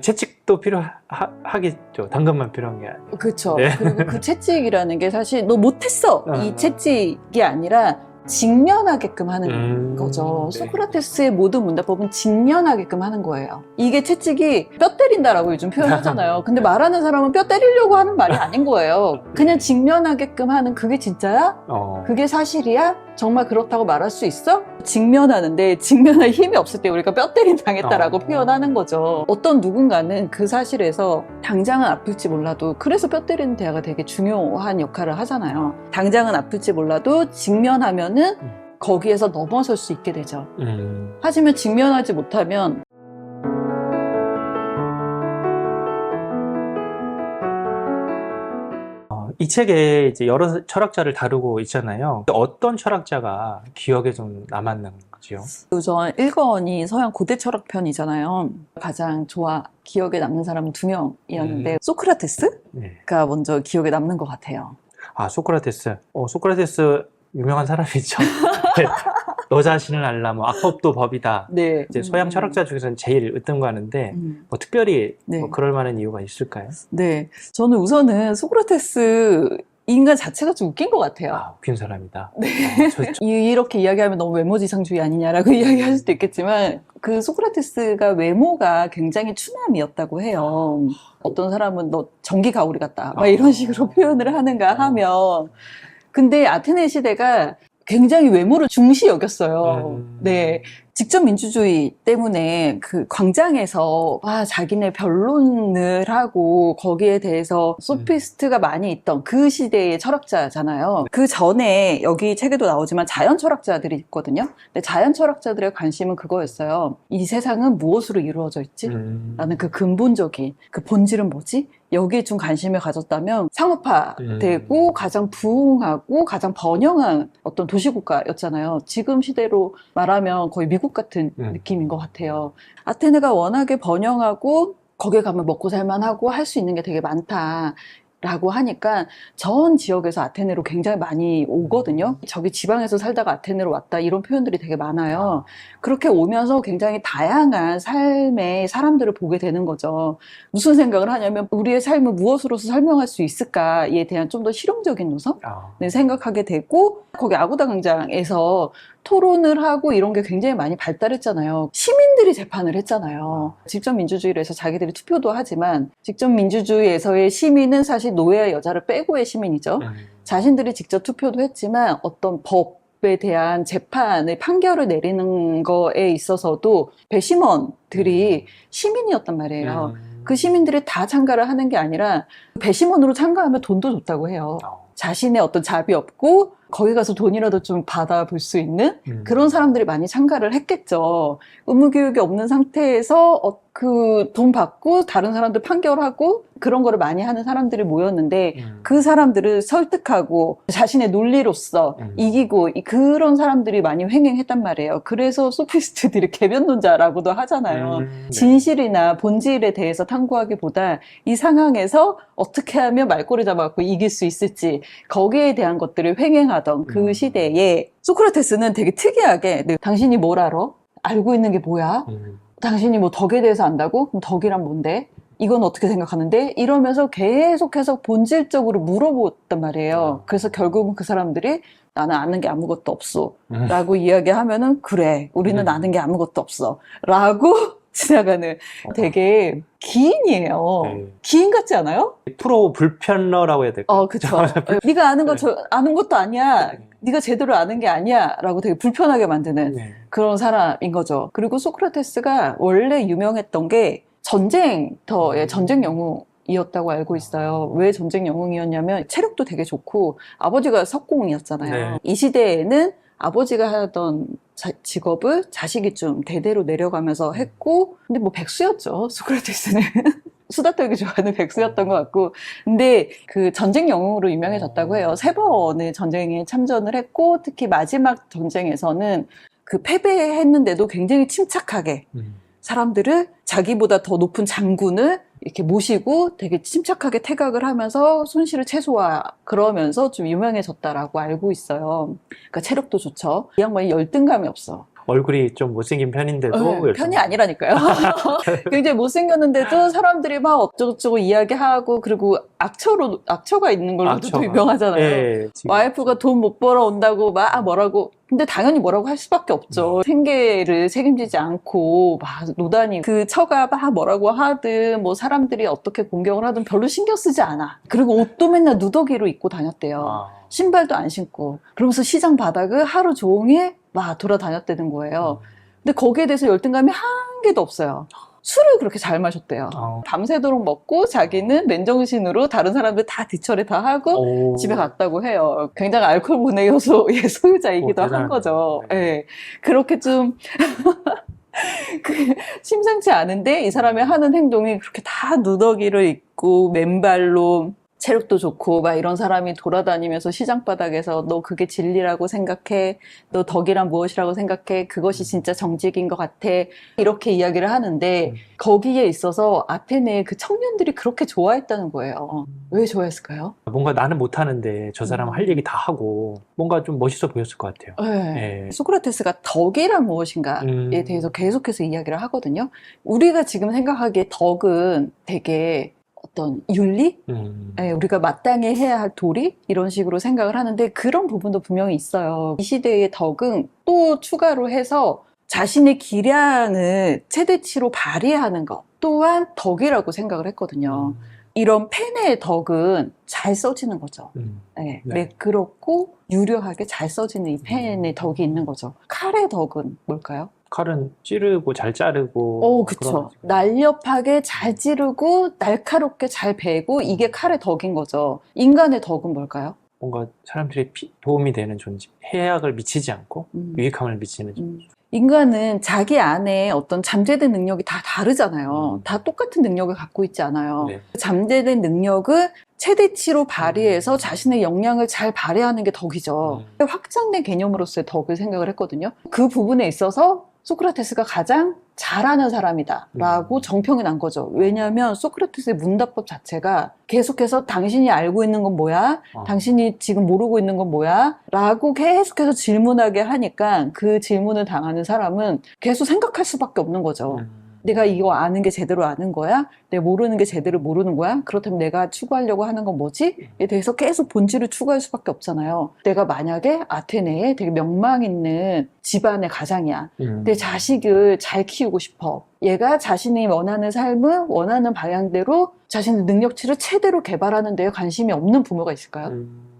채찍도 필요하겠죠. 당근만 필요한 게 아니고. 그렇죠. 네. 그리고 그 채찍이라는 게 사실 너 못했어 이 채찍이 아니라 직면하게끔 하는 거죠. 네. 소크라테스의 모든 문답법은 직면하게끔 하는 거예요. 이게 채찍이 뼈 때린다라고 요즘 표현하잖아요. 근데 말하는 사람은 뼈 때리려고 하는 말이 아닌 거예요. 그냥 직면하게끔 하는 그게 진짜야? 그게 사실이야? 정말 그렇다고 말할 수 있어? 직면하는데 직면할 힘이 없을 때 우리가 뼈 때림 당했다라고 표현하는 거죠. 어떤 누군가는 그 사실에서 당장은 아플지 몰라도 그래서 뼈 때리는 대화가 되게 중요한 역할을 하잖아요. 당장은 아플지 몰라도 직면하면은 거기에서 넘어설 수 있게 되죠. 하지만 직면하지 못하면 이 책에 이제 여러 철학자를 다루고 있잖아요. 어떤 철학자가 기억에 좀 남았는 거지요? 우선 1권이 서양 고대 철학 편이잖아요. 가장 기억에 남는 사람은 2명이었는데 소크라테스가 네. 먼저 기억에 남는 것 같아요. 아, 소크라테스. 소크라테스 유명한 사람이죠. 네. 너 자신을 알라, 뭐 악법도 법이다. 네. 이제 서양 철학자 중에서는 제일 으뜸가는데 뭐 특별히 네. 뭐 그럴 만한 이유가 있을까요? 네, 저는 우선은 소크라테스 인간 자체가 좀 웃긴 것 같아요. 아, 웃긴 사람이다. 네. 이렇게 이야기하면 너무 외모지상주의 아니냐라고 이야기할 수도 있겠지만 그 소크라테스가 외모가 굉장히 추남이었다고 해요. 어떤 사람은 너 전기 가오리 같다 막 이런 식으로 표현을 하는가 하면 근데 아테네 시대가 굉장히 외모를 중시 여겼어요. 네. 직접 민주주의 때문에 그 광장에서 자기네 변론을 하고 거기에 대해서 소피스트가 많이 있던 그 시대의 철학자잖아요. 그 전에 여기 책에도 나오지만 자연 철학자들이 있거든요. 근데 자연 철학자들의 관심은 그거였어요. 이 세상은 무엇으로 이루어져 있지? 라는 그 근본적인 그 본질은 뭐지? 여기에 좀 관심을 가졌다면 상업화되고 가장 부흥하고 가장 번영한 어떤 도시국가였잖아요. 지금 시대로 말하면 거의 미국 같은 느낌인 것 같아요. 아테네가 워낙에 번영하고 거기에 가면 먹고 살만하고 할 수 있는 게 되게 많다. 라고 하니까 전 지역에서 아테네로 굉장히 많이 오거든요. 저기 지방에서 살다가 아테네로 왔다 이런 표현들이 되게 많아요. 그렇게 오면서 굉장히 다양한 삶의 사람들을 보게 되는 거죠. 무슨 생각을 하냐면 우리의 삶을 무엇으로서 설명할 수 있을까에 대한 좀 더 실용적인 노선을 생각하게 되고 거기 아고다 광장에서 토론을 하고 이런 게 굉장히 많이 발달했잖아요. 시민들이 재판을 했잖아요. 직접 민주주의를 해서 자기들이 투표도 하지만 직접 민주주의에서의 시민은 사실 노예와 여자를 빼고의 시민이죠. 자신들이 직접 투표도 했지만 어떤 법에 대한 재판의 판결을 내리는 거에 있어서도 배심원들이 시민이었단 말이에요. 그 시민들이 다 참가를 하는 게 아니라 배심원으로 참가하면 돈도 줬다고 해요. 자신의 어떤 잡이 없고 거기 가서 돈이라도 좀 받아볼 수 있는 그런 사람들이 많이 참가를 했겠죠. 의무교육이 없는 상태에서 그 돈 받고 다른 사람들 판결하고 그런 거를 많이 하는 사람들이 모였는데 그 사람들을 설득하고 자신의 논리로서 이기고 그런 사람들이 많이 횡행했단 말이에요. 그래서 소피스트들이 개변론자라고도 하잖아요. 진실이나 본질에 대해서 탐구하기보다 이 상황에서 어떻게 하면 말꼬리 잡아갖고 이길 수 있을지 거기에 대한 것들을 횡행하던 그 시대에 소크라테스는 되게 특이하게 당신이 뭘 알아? 알고 있는 게 뭐야? 당신이 뭐 덕에 대해서 안다고? 그럼 덕이란 뭔데? 이건 어떻게 생각하는데? 이러면서 계속해서 본질적으로 물어보았단 말이에요. 그래서 결국은 그 사람들이 나는 아는 게 아무것도 없어 라고 이야기하면은 그래 우리는 아는 게 아무것도 없어 라고 지나가는 되게 기인이에요. 기인 같지 않아요? 프로 불편러라고 해야 될까요? 그쵸. 네가 아는 아는 것도 아니야. 네가 제대로 아는 게 아니야 라고 되게 불편하게 만드는 그런 사람인 거죠. 그리고 소크라테스가 원래 유명했던 게 전쟁터의 전쟁 영웅이었다고 알고 있어요. 왜 전쟁 영웅이었냐면 체력도 되게 좋고 아버지가 석공이었잖아요. 이 시대에는 아버지가 하던 직업을 자식이 좀 대대로 내려가면서 했고 근데 뭐 백수였죠. 소크라테스는. 수다 떨기 좋아하는 백수였던 것 같고 근데 그 전쟁 영웅으로 유명해졌다고 해요. 3번의 전쟁에 참전을 했고 특히 마지막 전쟁에서는 그 패배했는데도 굉장히 침착하게 사람들을 자기보다 더 높은 장군을 이렇게 모시고 되게 침착하게 퇴각을 하면서 손실을 최소화 그러면서 좀 유명해졌다라고 알고 있어요. 그러니까 체력도 좋죠. 이 양반이 열등감이 없어. 얼굴이 좀 못생긴 편인데도 열심히. 편이 아니라니까요. 굉장히 못생겼는데도 사람들이 막 어쩌고저쩌고 이야기하고, 그리고 악처가 있는 걸로도 또 유명하잖아요. 예, 지금. 와이프가 돈 못 벌어 온다고 막 뭐라고. 근데 당연히 뭐라고 할 수밖에 없죠. 생계를 책임지지 않고 막 노단이 그 처가 막 뭐라고 하든 뭐 사람들이 어떻게 공격을 하든 별로 신경 쓰지 않아. 그리고 옷도 맨날 누더기로 입고 다녔대요. 아, 신발도 안 신고. 그러면서 시장 바닥을 하루 종일 막 돌아다녔다는 거예요. 근데 거기에 대해서 열등감이 한 개도 없어요. 술을 그렇게 잘 마셨대요. 밤새도록 먹고 자기는 맨정신으로 다른 사람들 다 뒤처리 다 하고 오. 집에 갔다고 해요. 굉장히 알코올 분해 요소의 소유자이기도 한 거죠. 네. 예. 그렇게 좀 심상치 않은데 이 사람이 하는 행동이 그렇게 다 누더기를 입고 맨발로 체력도 좋고 막 이런 사람이 돌아다니면서 시장 바닥에서 너 그게 진리라고 생각해? 너 덕이란 무엇이라고 생각해? 그것이 진짜 정직인 것 같아? 이렇게 이야기를 하는데 거기에 있어서 아테네의 그 청년들이 그렇게 좋아했다는 거예요. 왜 좋아했을까요? 뭔가 나는 못하는데 저 사람은 할 얘기 다 하고 뭔가 좀 멋있어 보였을 것 같아요. 네. 예. 소크라테스가 덕이란 무엇인가에 대해서 계속해서 이야기를 하거든요. 우리가 지금 생각하기에 덕은 되게 어떤 윤리? 우리가 마땅히 해야 할 도리? 이런 식으로 생각을 하는데 그런 부분도 분명히 있어요. 이 시대의 덕은 또 추가로 해서 자신의 기량을 최대치로 발휘하는 것 또한 덕이라고 생각을 했거든요. 이런 펜의 덕은 잘 써지는 거죠. 네. 매끄럽고 유려하게 잘 써지는 이 펜의 덕이 있는 거죠. 칼의 덕은 뭘까요? 칼은 찌르고 잘 자르고. 그쵸. 날렵하게 잘 찌르고 날카롭게 잘 베고 이게 칼의 덕인 거죠. 인간의 덕은 뭘까요? 뭔가 사람들이 도움이 되는 존재, 해악을 미치지 않고 유익함을 미치는 존재. 인간은 자기 안에 어떤 잠재된 능력이 다 다르잖아요. 다 똑같은 능력을 갖고 있지 않아요. 네. 잠재된 능력을 최대치로 발휘해서 자신의 역량을 잘 발휘하는 게 덕이죠. 확장된 개념으로서의 덕을 생각을 했거든요. 그 부분에 있어서 소크라테스가 가장 잘하는 사람이다 라고 정평이 난 거죠. 왜냐하면 소크라테스의 문답법 자체가 계속해서 당신이 알고 있는 건 뭐야? 당신이 지금 모르고 있는 건 뭐야? 라고 계속해서 질문하게 하니까 그 질문을 당하는 사람은 계속 생각할 수밖에 없는 거죠. 내가 이거 아는 게 제대로 아는 거야? 내가 모르는 게 제대로 모르는 거야? 그렇다면 내가 추구하려고 하는 건 뭐지? 에 대해서 계속 본질을 추구할 수밖에 없잖아요. 내가 만약에 아테네에 되게 명망 있는 집안의 가장이야. 내 자식을 잘 키우고 싶어. 얘가 자신이 원하는 삶을 원하는 방향대로 자신의 능력치를 최대로 개발하는 데에 관심이 없는 부모가 있을까요?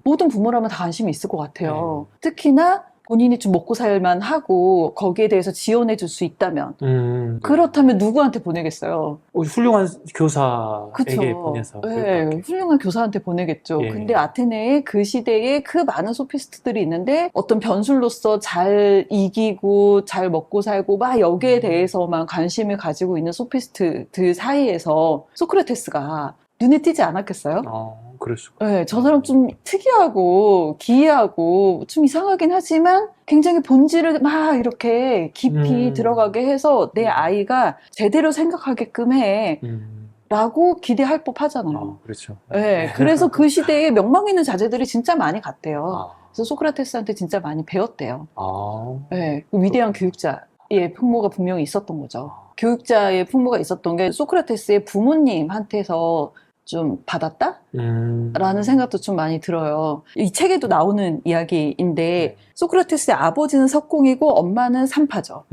모든 부모라면 다 관심이 있을 것 같아요. 특히나 본인이 좀 먹고 살만 하고 거기에 대해서 지원해 줄 수 있다면 그렇다면 누구한테 보내겠어요? 훌륭한 교사에게 그쵸. 보내서. 네, 훌륭한 교사한테 보내겠죠. 예. 근데 아테네에 그 시대에 그 많은 소피스트들이 있는데 어떤 변술로서 잘 이기고 잘 먹고 살고 막 여기에 대해서만 관심을 가지고 있는 소피스트들 사이에서 소크라테스가 눈에 띄지 않았겠어요? 그럴 수가. 네, 저 사람 좀 특이하고 기이하고 좀 이상하긴 하지만 굉장히 본질을 막 이렇게 깊이 들어가게 해서 내 아이가 제대로 생각하게끔 해 라고 기대할 법 하잖아요. 그렇죠. 네, 그래서 그 시대에 명망 있는 자제들이 진짜 많이 갔대요. 그래서 소크라테스한테 진짜 많이 배웠대요. 네, 위대한 교육자의 풍모가 분명히 있었던 거죠. 교육자의 풍모가 있었던 게 소크라테스의 부모님한테서 좀 받았다? 라는 생각도 좀 많이 들어요. 이 책에도 나오는 이야기인데 소크라테스의 아버지는 석공이고 엄마는 산파죠.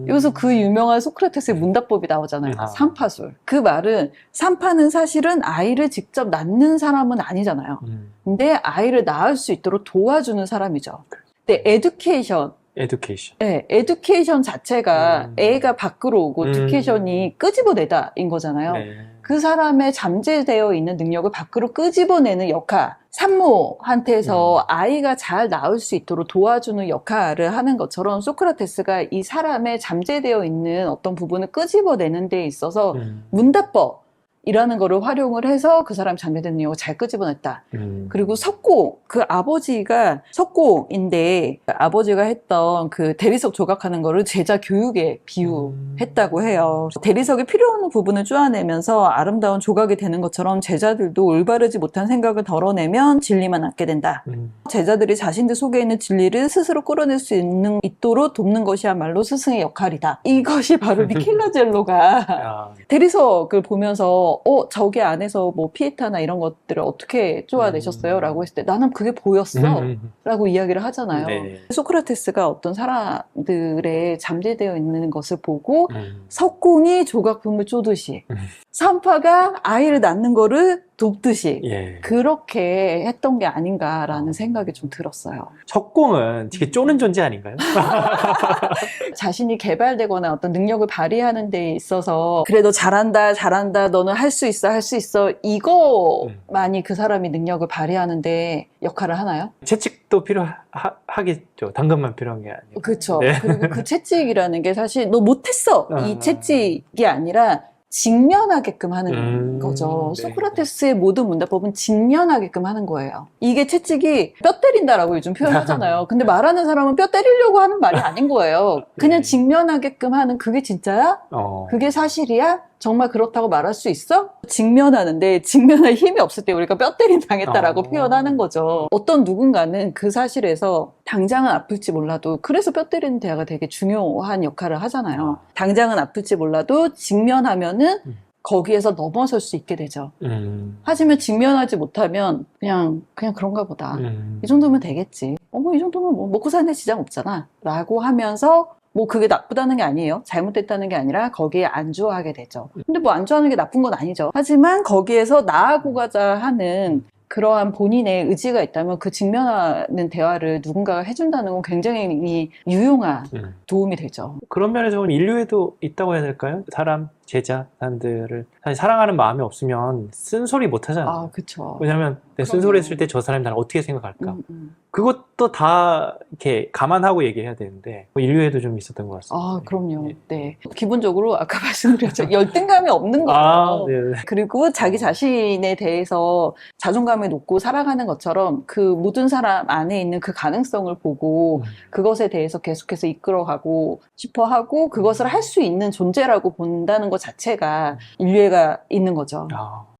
여기서 그 유명한 소크라테스의 문답법이 나오잖아요. 산파술. 그 말은 산파는 사실은 아이를 직접 낳는 사람은 아니잖아요. 근데 아이를 낳을 수 있도록 도와주는 사람이죠. 근데 에듀케이션. 네, 에듀케이션 자체가 애가 밖으로 오고 에듀케이션이 끄집어내다인 거잖아요. 그 사람의 잠재되어 있는 능력을 밖으로 끄집어내는 역할, 산모한테서 아이가 잘 나올 수 있도록 도와주는 역할을 하는 것처럼 소크라테스가 이 사람의 잠재되어 있는 어떤 부분을 끄집어내는 데 있어서 문답법, 이라는 거를 활용을 해서 그 사람 잘못된 내용을 잘 끄집어냈다. 그리고 석공, 그 아버지가 석공인데 아버지가 했던 그 대리석 조각하는 거를 제자 교육에 비유했다고 해요. 대리석이 필요 없는 부분을 쪼아내면서 아름다운 조각이 되는 것처럼 제자들도 올바르지 못한 생각을 덜어내면 진리만 남게 된다. 제자들이 자신들 속에 있는 진리를 스스로 끌어낼 수 있도록 돕는 것이야말로 스승의 역할이다. 이것이 바로 미켈란젤로가 아, 대리석을 보면서 저기 안에서 뭐 피에타나 이런 것들을 어떻게 쪼아내셨어요? 라고 했을 때 나는 그게 보였어 라고 이야기를 하잖아요. 네. 소크라테스가 어떤 사람들의 잠재되어 있는 것을 보고 석공이 조각품을 쪼듯이 산파가 아이를 낳는 거를 돕듯이 예. 그렇게 했던 게 아닌가라는 생각이 좀 들었어요. 석공은 되게 쪼는 존재 아닌가요? 자신이 개발되거나 어떤 능력을 발휘하는 데 있어서 그래 너 잘한다 잘한다 너는 할 수 있어 할 수 있어 이거만이 그 사람이 능력을 발휘하는데 역할을 하나요? 채찍도 필요하겠죠. 당근만 필요한 게 아니고. 그렇죠. 네. 그리고 그 채찍이라는 게 사실 너 못했어 이 채찍이 아니라 직면하게끔 하는 거죠. 네. 소크라테스의 모든 문답법은 직면하게끔 하는 거예요. 이게 채찍이 뼈 때린다라고 요즘 표현하잖아요. 근데 말하는 사람은 뼈 때리려고 하는 말이 아닌 거예요. 그냥 네. 직면하게끔 하는 그게 진짜야? 그게 사실이야? 정말 그렇다고 말할 수 있어? 직면하는데 직면할 힘이 없을 때 우리가 뼈 때림 당했다라고 표현하는 거죠. 어떤 누군가는 그 사실에서 당장은 아플지 몰라도 그래서 뼈 때리는 대화가 되게 중요한 역할을 하잖아요. 당장은 아플지 몰라도 직면하면은 거기에서 넘어설 수 있게 되죠. 하지만 직면하지 못하면 그냥 그런가 보다. 이 정도면 되겠지. 뭐 이 정도면 뭐 먹고 사는 데 지장 없잖아. 라고 하면서 뭐 그게 나쁘다는 게 아니에요. 잘못됐다는 게 아니라 거기에 안주하게 되죠. 근데 뭐 안주하는 게 나쁜 건 아니죠. 하지만 거기에서 나아가고자 하는 그러한 본인의 의지가 있다면 그 직면하는 대화를 누군가가 해준다는 건 굉장히 유용한 도움이 되죠. 그런 면에서는 인류에도 있다고 해야 될까요? 사람, 제자, 사람들을 사실 사랑하는 마음이 없으면 쓴소리 못 하잖아요. 아, 그쵸. 왜냐하면 내 그럼요. 쓴소리 했을 때 저 사람이 나를 어떻게 생각할까? 그것도 다 이렇게 감안하고 얘기해야 되는데 인류에도 좀 있었던 것 같습니다. 아, 그럼요. 네. 네. 기본적으로 아까 말씀드렸죠. 열등감이 없는 거예요. 아, 네. 그리고 자기 자신에 대해서 자존감이 높고 살아가는 것처럼 그 모든 사람 안에 있는 그 가능성을 보고 그것에 대해서 계속해서 이끌어가고 싶어 하고 그것을 할 수 있는 존재라고 본다는 것 자체가 인류애가 있는 거죠. 아,